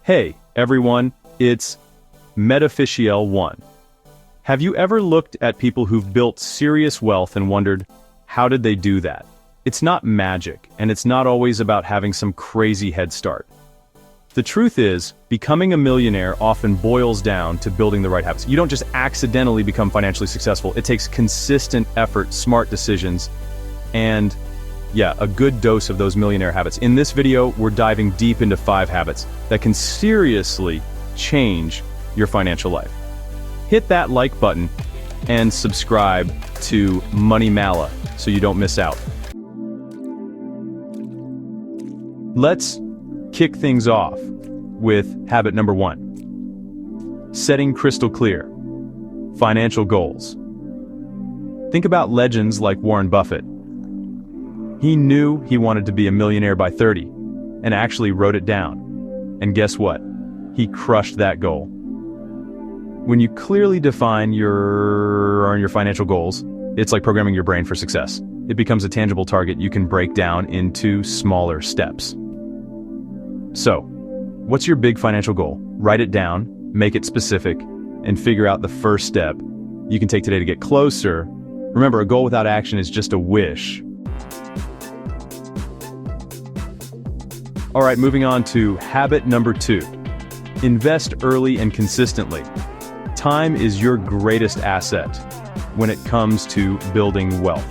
Hey, everyone, it's Metaficiel 1. Have you ever looked at people who've built serious wealth and wondered, how did they do that? It's not magic, and it's not always about having some crazy head start. The truth is, becoming a millionaire often boils down to building the right habits. You don't just accidentally become financially successful. It takes consistent effort, smart decisions, and a good dose of those millionaire habits. In this video, we're diving deep into 5 habits that can seriously change your financial life. Hit that like button and subscribe to Money Mala so you don't miss out. Let's kick things off with habit number 1. Setting crystal clear financial goals. Think about legends like Warren Buffett. He knew he wanted to be a millionaire by 30 and actually wrote it down. And guess what? He crushed that goal. When you clearly define your financial goals, it's like programming your brain for success. It becomes a tangible target you can break down into smaller steps. So, what's your big financial goal? Write it down, make it specific, and figure out the first step you can take today to get closer. Remember, a goal without action is just a wish. All right, moving on to habit number 2. Invest early and consistently. Time is your greatest asset when it comes to building wealth.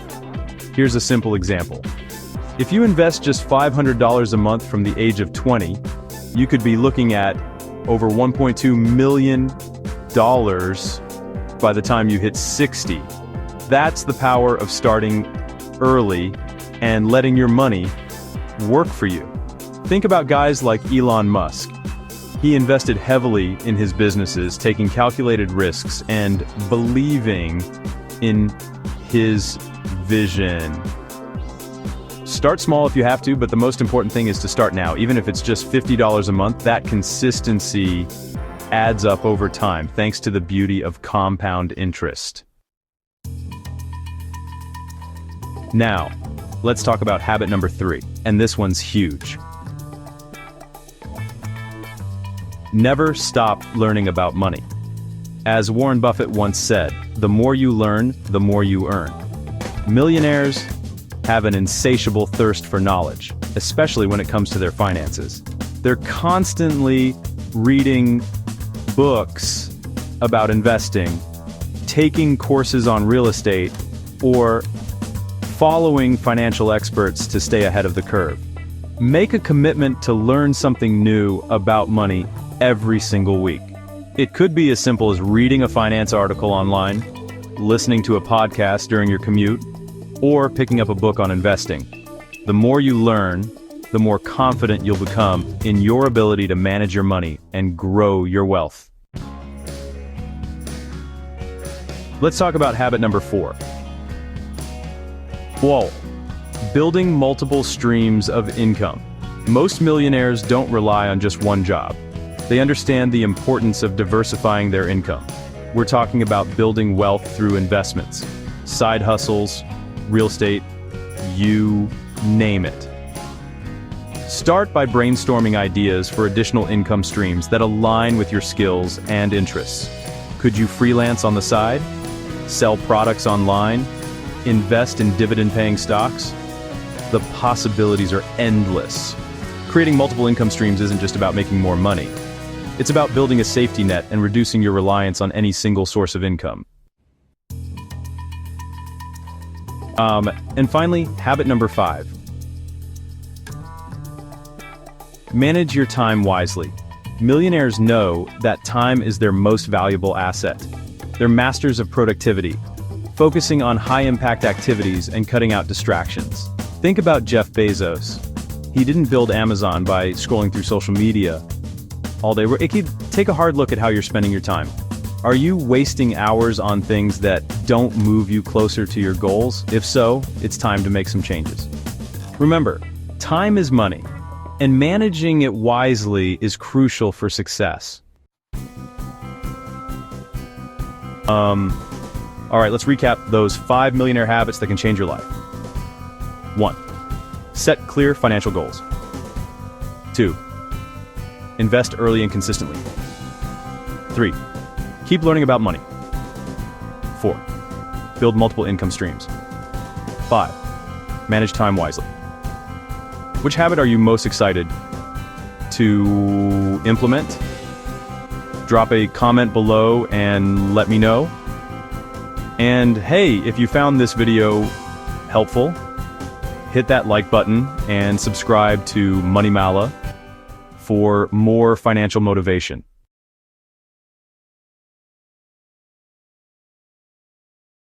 Here's a simple example. If you invest just $500 a month from the age of 20, you could be looking at over $1.2 million by the time you hit 60. That's the power of starting early and letting your money work for you. Think about guys like Elon Musk. He invested heavily in his businesses, taking calculated risks and believing in his vision. Start small if you have to, but the most important thing is to start now. Even if it's just $50 a month, that consistency adds up over time, thanks to the beauty of compound interest. Now, let's talk about habit number 3, and this one's huge. Never stop learning about money. As Warren Buffett once said, the more you learn, the more you earn. Millionaires have an insatiable thirst for knowledge, especially when it comes to their finances. They're constantly reading books about investing, taking courses on real estate, or following financial experts to stay ahead of the curve. Make a commitment to learn something new about money every single week. It could be as simple as reading a finance article online, listening to a podcast during your commute, or picking up a book on investing. The more you learn, the more confident you'll become in your ability to manage your money and grow your wealth. Let's talk about habit number 4. Building multiple streams of income. Most millionaires don't rely on just one job. They understand the importance of diversifying their income. We're talking about building wealth through investments, side hustles, real estate, you name it. Start by brainstorming ideas for additional income streams that align with your skills and interests. Could you freelance on the side? Sell products online? Invest in dividend-paying stocks? The possibilities are endless. Creating multiple income streams isn't just about making more money. It's about building a safety net and reducing your reliance on any single source of income. And finally, habit number 5. Manage your time wisely. Millionaires know that time is their most valuable asset. They're masters of productivity, focusing on high-impact activities and cutting out distractions. Think about Jeff Bezos. He didn't build Amazon by scrolling through social media all day. Take a hard look at how you're spending your time. Are you wasting hours on things that don't move you closer to your goals? If so, it's time to make some changes. Remember, time is money, and managing it wisely is crucial for success. All right, let's recap those 5 millionaire habits that can change your life. 1. Set clear financial goals. 2. Invest early and consistently. 3. Keep learning about money. 4. Build multiple income streams. 5. Manage time wisely. Which habit are you most excited to implement? Drop a comment below and let me know. And hey, if you found this video helpful, hit that like button and subscribe to Money Mala for more financial motivation.